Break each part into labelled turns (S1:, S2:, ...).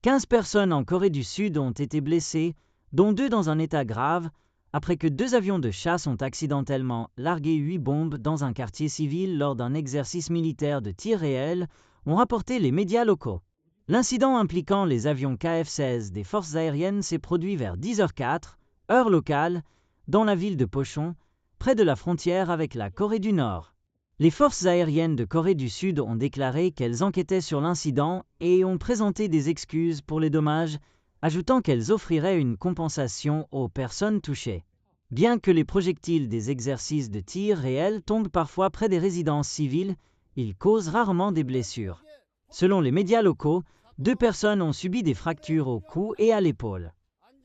S1: 15 personnes en Corée du Sud ont été blessées, dont 2 dans un état grave, après que 2 avions de chasse ont accidentellement largué 8 bombes dans un quartier civil lors d'un exercice militaire de tir réel, ont rapporté les médias locaux. L'incident impliquant les avions KF-16 des forces aériennes s'est produit vers 10h04, heure locale, dans la ville de Pochon, près de la frontière avec la Corée du Nord. Les forces aériennes de Corée du Sud ont déclaré qu'elles enquêtaient sur l'incident et ont présenté des excuses pour les dommages, ajoutant qu'elles offriraient une compensation aux personnes touchées. Bien que les projectiles des exercices de tir réels tombent parfois près des résidences civiles, ils causent rarement des blessures. Selon les médias locaux, 2 personnes ont subi des fractures au cou et à l'épaule.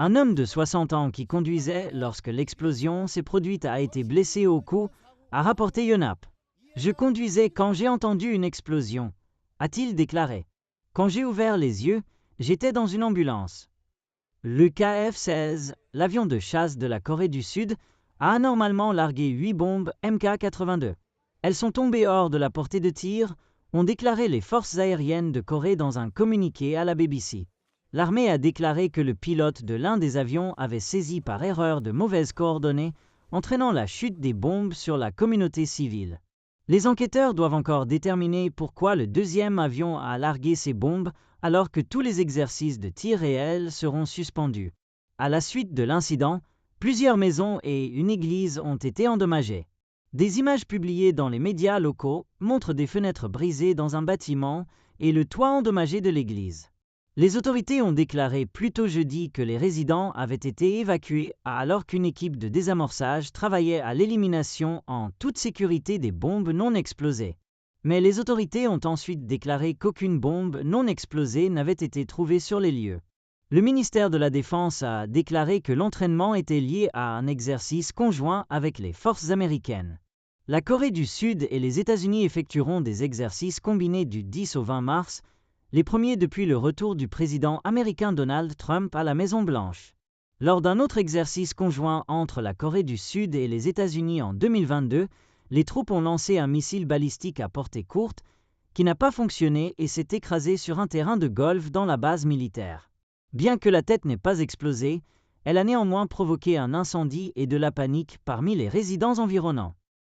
S1: Un homme de 60 ans qui conduisait lorsque l'explosion s'est produite a été blessé au cou, a rapporté Yonhap. « Je conduisais quand j'ai entendu une explosion », a-t-il déclaré. « Quand j'ai ouvert les yeux, j'étais dans une ambulance. » Le KF-16, l'avion de chasse de la Corée du Sud, a anormalement largué 8 bombes Mk-82. Elles sont tombées hors de la portée de tir, ont déclaré les forces aériennes de Corée dans un communiqué à la BBC. L'armée a déclaré que le pilote de l'un des avions avait saisi par erreur de mauvaises coordonnées, entraînant la chute des bombes sur la communauté civile. Les enquêteurs doivent encore déterminer pourquoi le deuxième avion a largué ces bombes alors que tous les exercices de tir réel seront suspendus. À la suite de l'incident, plusieurs maisons et une église ont été endommagées. Des images publiées dans les médias locaux montrent des fenêtres brisées dans un bâtiment et le toit endommagé de l'église. Les autorités ont déclaré plus tôt jeudi que les résidents avaient été évacués alors qu'une équipe de désamorçage travaillait à l'élimination en toute sécurité des bombes non explosées. Mais les autorités ont ensuite déclaré qu'aucune bombe non explosée n'avait été trouvée sur les lieux. Le ministère de la Défense a déclaré que l'entraînement était lié à un exercice conjoint avec les forces américaines. La Corée du Sud et les États-Unis effectueront des exercices combinés du 10 au 20 mars, les premiers depuis le retour du président américain Donald Trump à la Maison-Blanche. Lors d'un autre exercice conjoint entre la Corée du Sud et les États-Unis en 2022, les troupes ont lancé un missile balistique à portée courte qui n'a pas fonctionné et s'est écrasé sur un terrain de golf dans la base militaire. Bien que la tête n'ait pas explosé, elle a néanmoins provoqué un incendie et de la panique parmi les résidents environnants.